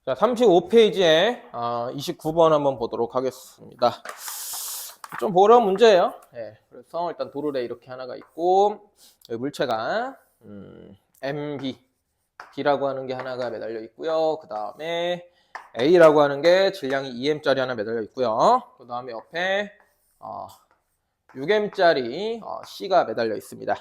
자, 35페이지에 29번 한번 보도록 하겠습니다. 좀 어려운 문제예요. 네, 그래서 일단 도르래 이렇게 하나가 있고 물체가 MB, B라고 하는 게 하나가 매달려 있고요. 그 다음에 A라고 하는 게 질량이 2M짜리 하나 매달려 있고요. 그 다음에 옆에 6M짜리 C가 매달려 있습니다.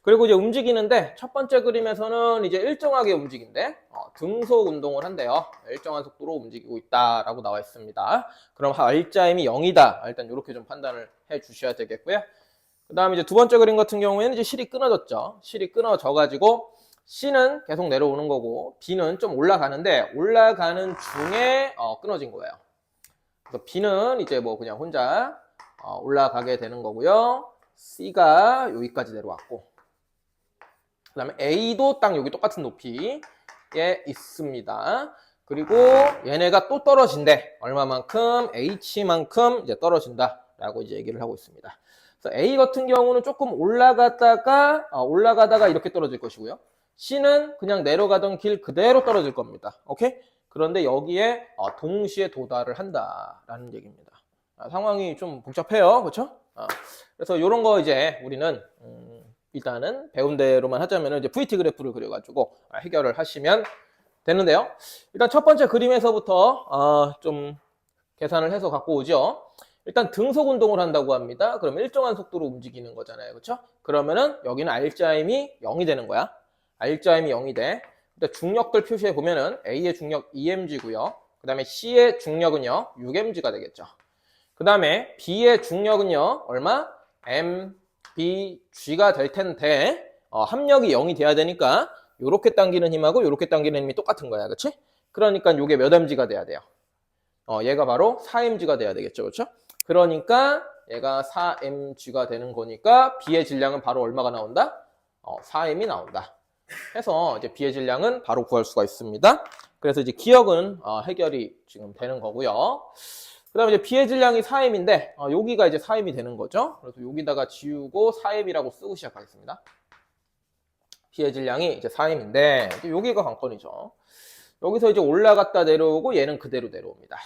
그리고 이제 움직이는데 첫 번째 그림에서는 이제 일정하게 움직인대 등속 운동을 한대요. 일정한 속도로 움직이고 있다라고 나와 있습니다. 그럼 R자임이 0이다. 일단 이렇게 좀 판단을 해 주셔야 되겠고요. 그 다음에 이제 두 번째 그림 같은 경우에는 이제 실이 끊어졌죠. 실이 끊어져 가지고 C는 계속 내려오는 거고 B는 좀 올라가는데 올라가는 중에 끊어진 거예요. 그래서 B는 이제 뭐 그냥 혼자 올라가게 되는 거고요. C가 여기까지 내려왔고 그 다음에 A도 딱 여기 똑같은 높이에 있습니다. 그리고 얘네가 또 떨어진대. 얼마만큼? H만큼 이제 떨어진다 라고 이제 얘기를 하고 있습니다. 그래서 A 같은 경우는 조금 올라가다가 이렇게 떨어질 것이고요. C는 그냥 내려가던 길 그대로 떨어질 겁니다. 오케이? 그런데 여기에 동시에 도달을 한다라는 얘기입니다. 상황이 좀 복잡해요. 그렇죠? 그래서 이런 거 이제 우리는 일단은 배운 대로만 하자면 이제 VT 그래프를 그려가지고 해결을 하시면 되는데요. 일단 첫 번째 그림에서부터 좀 계산을 해서 갖고 오죠. 일단 등속 운동을 한다고 합니다. 그럼 일정한 속도로 움직이는 거잖아요. 그렇죠? 그러면은 여기는 R자임이 0이 되는 거야. R자임이 0이 돼. 일단 중력들 표시해 보면은 A의 중력 EMG고요. 그 다음에 C의 중력은요 6mg가 되겠죠. 그 다음에 B의 중력은요 얼마? MBG가 될 텐데 합력이 0이 돼야 되니까 요렇게 당기는 힘하고 요렇게 당기는 힘이 똑같은 거야. 그치? 그러니까 요게 몇 mg가 돼야 돼요? 얘가 바로 4mg가 돼야 되겠죠. 그렇죠? 그러니까 얘가 4mg가 되는 거니까 B의 질량은 바로 얼마가 나온다? 4m이 나온다. 해서 이제 B의 질량은 바로 구할 수가 있습니다. 그래서 이제 기억은 해결이 지금 되는 거고요. 그 다음에 이제 B의 질량이 4m인데 여기가 이제 4m이 되는 거죠. 그래서 여기다가 지우고 4m이라고 쓰고 시작하겠습니다. B의 질량이 이제 4m인데 여기가 관건이죠. 여기서 이제 올라갔다 내려오고 얘는 그대로 내려옵니다.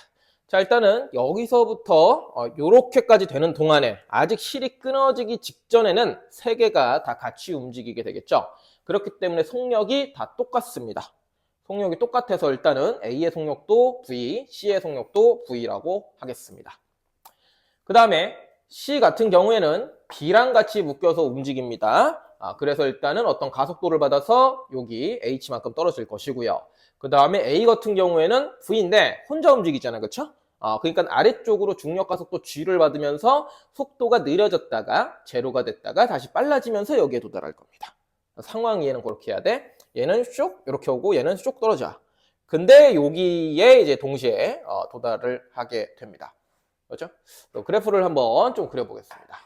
자, 일단은 여기서부터 요렇게까지 되는 동안에 아직 실이 끊어지기 직전에는 세 개가 다 같이 움직이게 되겠죠. 그렇기 때문에 속력이 다 똑같습니다. 속력이 똑같아서 일단은 A의 속력도 V, C의 속력도 V라고 하겠습니다. 그 다음에 C 같은 경우에는 B랑 같이 묶여서 움직입니다. 그래서 일단은 어떤 가속도를 받아서 여기 H만큼 떨어질 것이고요. 그 다음에 A 같은 경우에는 V인데 혼자 움직이잖아요. 그렇죠? 그러니까 아래쪽으로 중력 가속도 G를 받으면서 속도가 느려졌다가 제로가 됐다가 다시 빨라지면서 여기에 도달할 겁니다. 상황 이해는 그렇게 해야 돼. 얘는 쭉 이렇게 오고 얘는 쭉 떨어져. 근데 여기에 이제 동시에 도달을 하게 됩니다. 그렇죠? 그래프를 한번 좀 그려보겠습니다.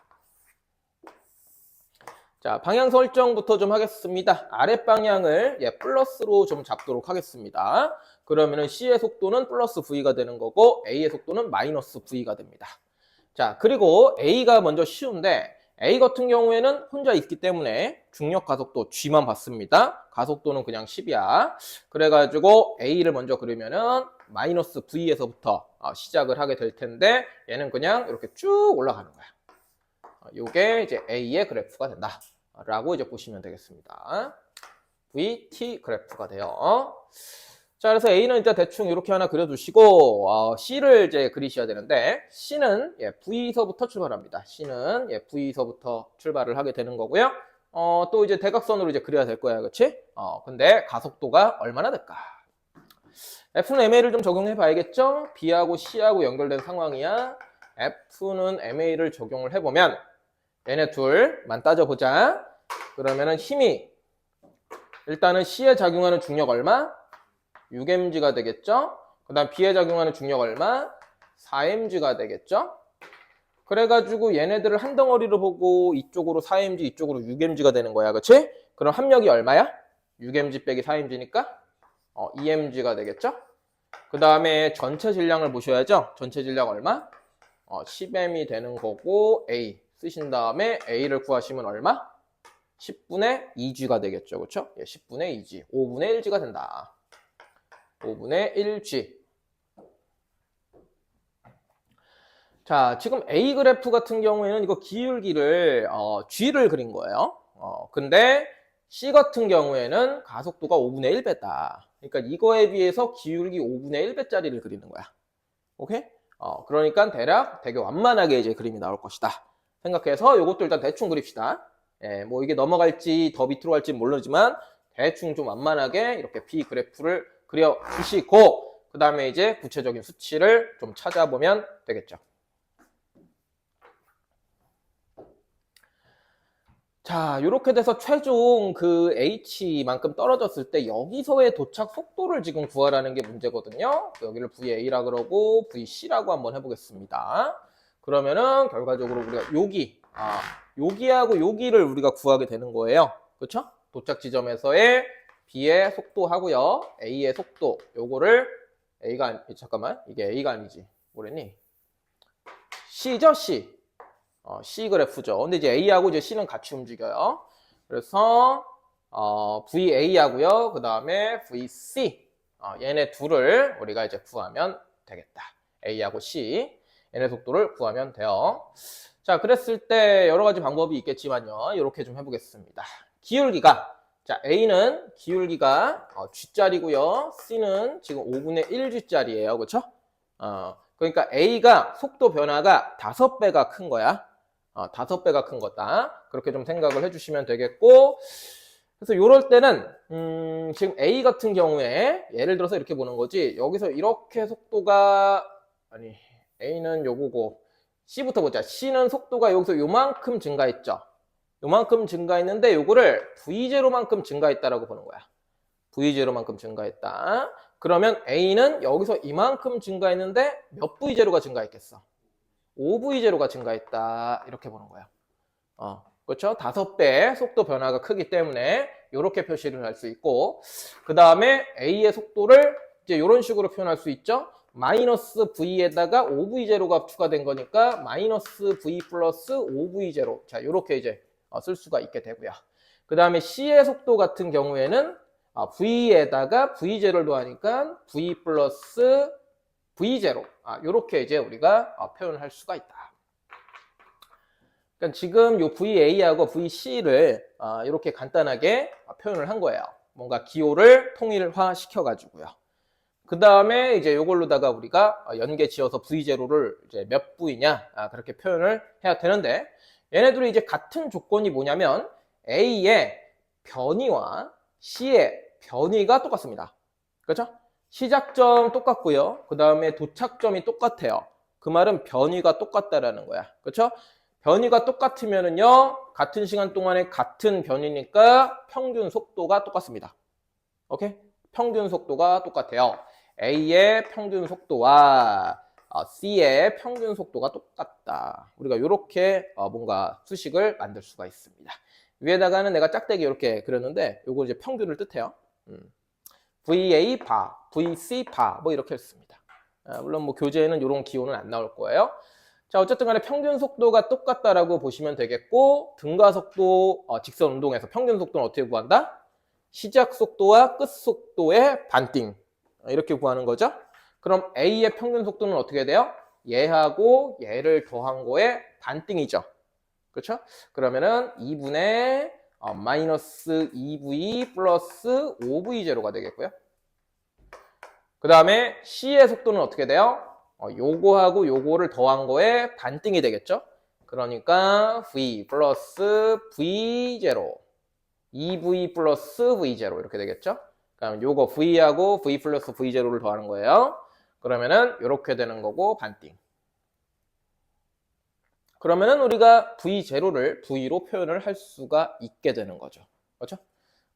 자, 방향 설정부터 좀 하겠습니다. 아랫방향을 플러스로 좀 잡도록 하겠습니다. 그러면은 C의 속도는 플러스 V가 되는 거고 A의 속도는 마이너스 V가 됩니다. 자, 그리고 A가 먼저 쉬운데 A 같은 경우에는 혼자 있기 때문에 중력 가속도 G만 받습니다. 가속도는 그냥 10이야. 그래가지고 A를 먼저 그리면은 마이너스 V에서부터 시작을 하게 될 텐데 얘는 그냥 이렇게 쭉 올라가는 거야. 요게 이제 A의 그래프가 된다. 라고 이제 보시면 되겠습니다. VT 그래프가 돼요. 자, 그래서 A는 이제 대충 이렇게 하나 그려두시고, C를 이제 그리셔야 되는데, C는 V서부터 출발합니다. C는 V서부터 출발을 하게 되는 거고요. 또 이제 대각선으로 이제 그려야 될 거야. 그치? 근데 가속도가 얼마나 될까? F는 MA를 좀 적용해 봐야겠죠? B하고 C하고 연결된 상황이야. F는 MA를 적용을 해보면, 얘네 둘만 따져보자. 그러면은 힘이 일단은 C에 작용하는 중력 얼마? 6mg가 되겠죠? 그 다음 B에 작용하는 중력 얼마? 4mg가 되겠죠? 그래가지고 얘네들을 한 덩어리로 보고 이쪽으로 4mg, 이쪽으로 6mg가 되는 거야. 그치? 그럼 합력이 얼마야? 6mg 빼기 4mg니까 2mg가 되겠죠? 그 다음에 전체 질량을 보셔야죠. 전체 질량 얼마? 10m이 되는 거고 A 쓰신 다음에 A를 구하시면 얼마? 10분의 2G가 되겠죠. 그렇죠? 10분의 2G, 5분의 1G가 된다. 5분의 1g. 자, 지금 A 그래프 같은 경우에는 이거 기울기를 g를 그린 거예요. 근데 C 같은 경우에는 가속도가 5분의 1배다. 그러니까 이거에 비해서 기울기 5분의 1배짜리를 그리는 거야. 오케이? 그러니까 대략 되게 완만하게 이제 그림이 나올 것이다. 생각해서 이것도 일단 대충 그립시다. 예, 뭐 이게 넘어갈지 더 밑으로 갈지 모르지만 대충 좀 완만하게 이렇게 B 그래프를 그려주시고 그 다음에 이제 구체적인 수치를 좀 찾아보면 되겠죠. 자, 이렇게 돼서 최종 그 H만큼 떨어졌을 때 여기서의 도착 속도를 지금 구하라는 게 문제거든요. 여기를 VA라 그러고 VC라고 한번 해보겠습니다. 그러면은 결과적으로 우리가 여기하고 여기를 우리가 구하게 되는 거예요. 그렇죠? 도착 지점에서의 B의 속도하고요. A의 속도. 요거를 잠깐만. 이게 A가 아니지. 뭐랬니? C죠, C. C 그래프죠. 근데 이제 A하고 이제 C는 같이 움직여요. 그래서 VA하고요. 그 다음에 VC. 얘네 둘을 우리가 이제 구하면 되겠다. A하고 C. 얘네 속도를 구하면 돼요. 자, 그랬을 때 여러 가지 방법이 있겠지만요. 이렇게 좀 해보겠습니다. 기울기가, 자, A는 기울기가 G짜리고요. C는 지금 5분의 1G짜리예요. 그렇죠? 그러니까 A가 속도 변화가 5배가 큰 거야. 5배가 큰 거다. 그렇게 좀 생각을 해주시면 되겠고, 그래서 이럴 때는 지금 A 같은 경우에 예를 들어서 이렇게 보는 거지. 여기서 이렇게 속도가 A는 요거고 C부터 보자. C는 속도가 여기서 요만큼 증가했죠. 요만큼 증가했는데 요거를 V0만큼 증가했다라고 보는 거야. V0만큼 증가했다. 그러면 A는 여기서 이만큼 증가했는데 몇 V0가 증가했겠어? 5V0가 증가했다. 이렇게 보는 거야. 그렇죠? 5배 속도 변화가 크기 때문에 이렇게 표시를 할 수 있고, 그 다음에 A의 속도를 이제 이런 식으로 표현할 수 있죠. 마이너스 V에다가 5V0가 추가된 거니까 마이너스 V 플러스 5V0. 자, 이렇게 이제 쓸 수가 있게 되고요. 그 다음에 C의 속도 같은 경우에는 V에다가 V0를 더하니까 V 플러스 V0. 이렇게 이제 우리가 표현을 할 수가 있다. 그러니까 지금 요 VA하고 VC를 이렇게 간단하게 표현을 한 거예요. 뭔가 기호를 통일화 시켜가지고요. 그 다음에 이제 요걸로다가 우리가 연계 지어서 V0를 이제 몇 V냐 그렇게 표현을 해야 되는데 얘네들이 이제 같은 조건이 뭐냐면 A의 변위와 C의 변위가 똑같습니다. 그렇죠? 시작점 똑같고요. 그 다음에 도착점이 똑같아요. 그 말은 변위가 똑같다라는 거야. 그렇죠? 변위가 똑같으면은요, 같은 시간 동안에 같은 변이니까 평균 속도가 똑같습니다. 오케이? 평균 속도가 똑같아요. A의 평균 속도와 C의 평균 속도가 똑같다. 우리가 이렇게 뭔가 수식을 만들 수가 있습니다. 위에다가는 내가 짝대기 이렇게 그렸는데, 요거 이제 평균을 뜻해요. VA 바, VC 바, 뭐 이렇게 했습니다. 물론 뭐 교재에는 이런 기호는 안 나올 거예요. 자, 어쨌든 간에 평균 속도가 똑같다라고 보시면 되겠고, 등가속도, 직선 운동에서 평균 속도는 어떻게 구한다? 시작 속도와 끝 속도의 반띵. 이렇게 구하는 거죠. 그럼 A의 평균 속도는 어떻게 돼요? 얘하고 얘를 더한 거의 반띵이죠. 그렇죠? 그러면은 2분의 마이너스 2V 플러스 5V0가 되겠고요. 그 다음에 C의 속도는 어떻게 돼요? 요거하고 요거를 더한 거에 반띵이 되겠죠? 그러니까 V 플러스 V0 2V 플러스 V0 이렇게 되겠죠? 그럼 요거 V하고 V 플러스 V0를 더하는 거예요. 그러면은 이렇게 되는 거고 반띵. 그러면은 우리가 V0를 V로 표현을 할 수가 있게 되는 거죠. 그렇죠?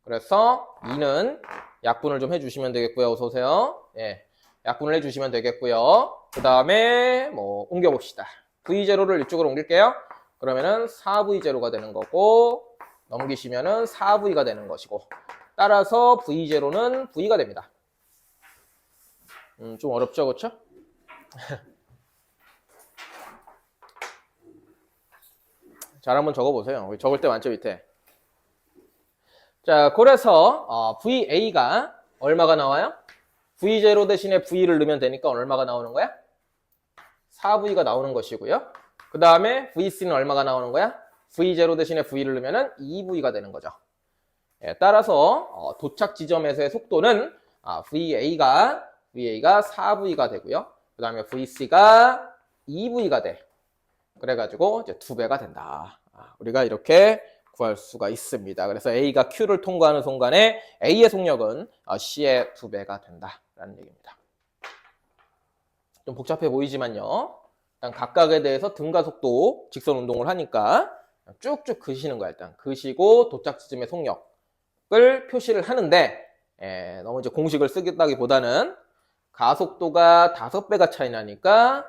그래서 2는 약분을 좀 해주시면 되겠고요. 어서 오세요. 예, 약분을 해주시면 되겠고요. 그 다음에 뭐 옮겨봅시다. V0를 이쪽으로 옮길게요. 그러면은 4V0가 되는 거고 넘기시면은 4V가 되는 것이고 따라서 V0는 V가 됩니다. 좀 어렵죠, 그렇죠? 잘 한번 적어보세요. 적을 때 많죠, 밑에. 자, 그래서 VA가 얼마가 나와요? V0 대신에 V를 넣으면 되니까 얼마가 나오는 거야? 4V가 나오는 것이고요. 그 다음에 VC는 얼마가 나오는 거야? V0 대신에 V를 넣으면 2V가 되는 거죠. 예, 따라서 도착 지점에서의 속도는 VA가 4V가 되고요. 그 다음에 VC가 2V가 돼. 그래가지고 이제 2배가 된다. 우리가 이렇게 구할 수가 있습니다. 그래서 A가 Q를 통과하는 순간에 A의 속력은 C의 2배가 된다라는 얘기입니다. 좀 복잡해 보이지만요. 일단 각각에 대해서 등가 속도 직선 운동을 하니까 쭉쭉 그시는 거야. 일단 그시고 도착 지점의 속력을 표시를 하는데 너무 이제 공식을 쓰겠다기보다는 가속도가 5배가 차이 나니까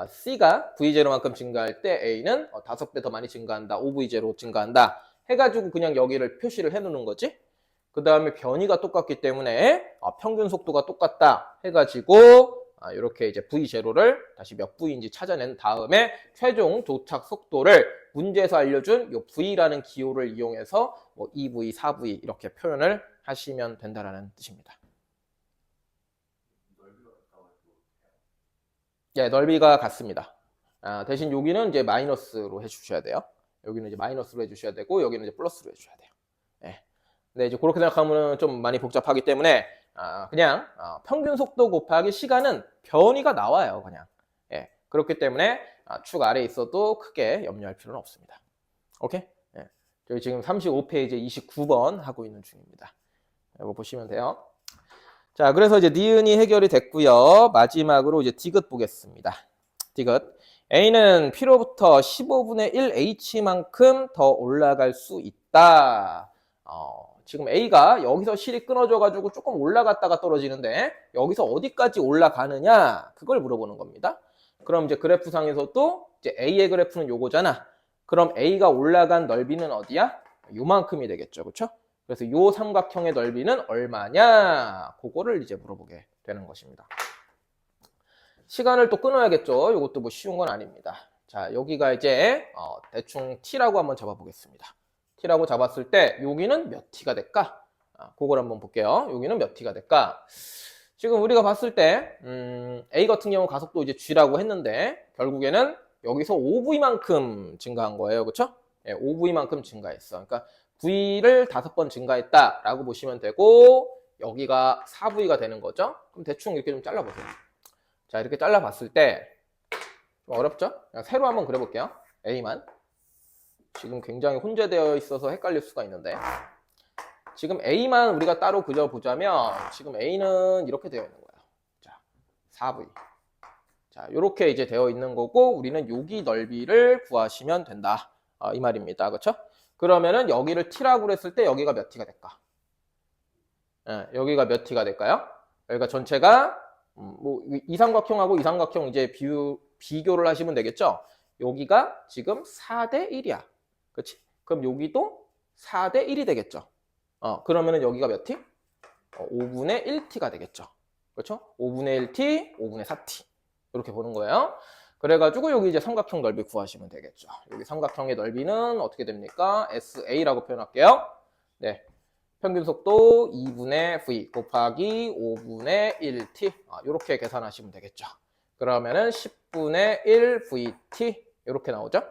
C가 V0만큼 증가할 때 A는 5배 더 많이 증가한다. 5V0 증가한다. 해가지고 그냥 여기를 표시를 해놓는 거지. 그 다음에 변이가 똑같기 때문에 평균 속도가 똑같다. 해가지고 이렇게 이제 V0를 다시 몇 V인지 찾아낸 다음에 최종 도착 속도를 문제에서 알려준 이 V라는 기호를 이용해서 뭐 2V, 4V 이렇게 표현을 하시면 된다라는 뜻입니다. 예, 넓이가 같습니다. 대신 여기는 이제 마이너스로 해주셔야 돼요. 여기는 이제 마이너스로 해주셔야 되고 여기는 이제 플러스로 해주셔야 돼요. 예. 근데 이제 그렇게 생각하면 좀 많이 복잡하기 때문에 그냥 평균 속도 곱하기 시간은 변이가 나와요. 그냥. 예. 그렇기 때문에 축 아래에 있어도 크게 염려할 필요는 없습니다. 오케이? 예. 저희 지금 35페이지 29번 하고 있는 중입니다. 이거 보시면 돼요. 자, 그래서 이제 니은이 해결이 됐고요. 마지막으로 이제 디귿 보겠습니다. 디귿. A는 P로부터 15분의 1 H만큼 더 올라갈 수 있다. 지금 A가 여기서 실이 끊어져가지고 조금 올라갔다가 떨어지는데 여기서 어디까지 올라가느냐 그걸 물어보는 겁니다. 그럼 이제 그래프상에서도 이제 A의 그래프는 요거잖아. 그럼 A가 올라간 넓이는 어디야? 요만큼이 되겠죠. 그렇죠? 그래서 요 삼각형의 넓이는 얼마냐? 그거를 이제 물어보게 되는 것입니다. 시간을 또 끊어야겠죠. 이것도 뭐 쉬운 건 아닙니다. 자, 여기가 이제 대충 T라고 한번 잡아보겠습니다. T라고 잡았을 때 여기는 몇 T가 될까? 그걸 한번 볼게요. 여기는 몇 T가 될까? 지금 우리가 봤을 때 A 같은 경우 가속도 이제 G라고 했는데 결국에는 여기서 5V만큼 증가한 거예요. 그렇죠? 예, 5V만큼 증가했어. 그러니까 V를 5번 증가했다라고 보시면 되고 여기가 4V가 되는 거죠. 그럼 대충 이렇게 좀 잘라보세요. 자, 이렇게 잘라봤을 때 좀 어렵죠? 그냥 새로 한번 그려볼게요. A만. 지금 굉장히 혼재되어 있어서 헷갈릴 수가 있는데 지금 A만 우리가 따로 그려보자면 지금 A는 이렇게 되어 있는 거예요. 자, 4V. 자, 이렇게 이제 되어 있는 거고 우리는 여기 넓이를 구하시면 된다. 이 말입니다. 그렇죠? 그러면은 여기를 T라고 그랬을 때 여기가 몇 T가 될까? 예, 여기가 몇 T가 될까요? 여기가 전체가 뭐 이삼각형하고 이삼각형 이제 비교를 하시면 되겠죠? 여기가 지금 4대 1이야. 그렇지? 그럼 여기도 4대 1이 되겠죠? 그러면은 여기가 몇 T? 5분의 1T가 되겠죠? 그렇죠? 5분의 1T, 5분의 4T. 이렇게 보는 거예요. 그래가지고 여기 이제 삼각형 넓이 구하시면 되겠죠. 여기 삼각형의 넓이는 어떻게 됩니까? SA라고 표현할게요. 네. 평균 속도 2분의 V 곱하기 5분의 1T. 이렇게 계산하시면 되겠죠. 그러면은 10분의 1 VT. 이렇게 나오죠.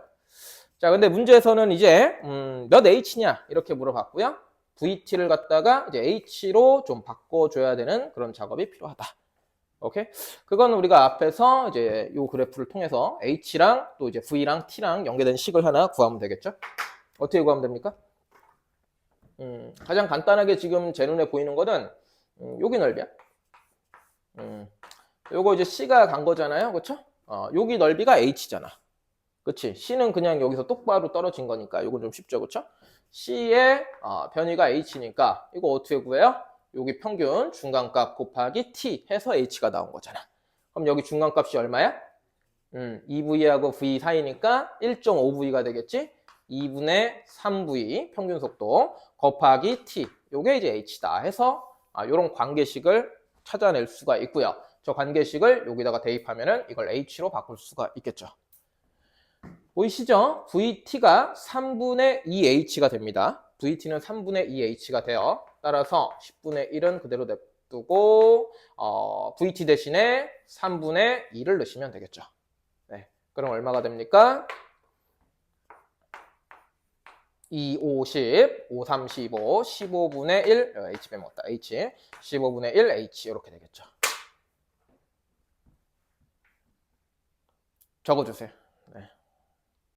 자, 근데 문제에서는 이제, 몇 H냐? 이렇게 물어봤고요. VT를 갖다가 이제 H로 좀 바꿔줘야 되는 그런 작업이 필요하다. 오케이? 그건 우리가 앞에서 이제 요 그래프를 통해서 H랑 또 이제 V랑 T랑 연계된 식을 하나 구하면 되겠죠? 어떻게 구하면 됩니까? 가장 간단하게 지금 제 눈에 보이는 거는 여기 넓이야. 요거 이제 C가 간 거잖아요. 그쵸? 여기 넓이가 H잖아. 그치? C는 그냥 여기서 똑바로 떨어진 거니까 요건 좀 쉽죠. 그쵸? C의 변이가 H니까 이거 어떻게 구해요? 여기 평균 중간값 곱하기 T 해서 H가 나온 거잖아. 그럼 여기 중간값이 얼마야? 2V하고 V 사이니까 1.5V가 되겠지? 2분의 3V 평균 속도 곱하기 T. 요게 이제 H다 해서 요런 관계식을 찾아낼 수가 있고요. 저 관계식을 여기다가 대입하면은 이걸 H로 바꿀 수가 있겠죠. 보이시죠? VT가 3분의 2H가 됩니다. VT는 3분의 2H가 돼요. 따라서 10분의 1은 그대로 두고 VT 대신에 3분의 2를 넣으시면 되겠죠. 네, 그럼 얼마가 됩니까? 2, 5, 10, 5, 3, 15, 15분의 1, H 빼먹었다, H, 15분의 1, H 이렇게 되겠죠. 적어주세요.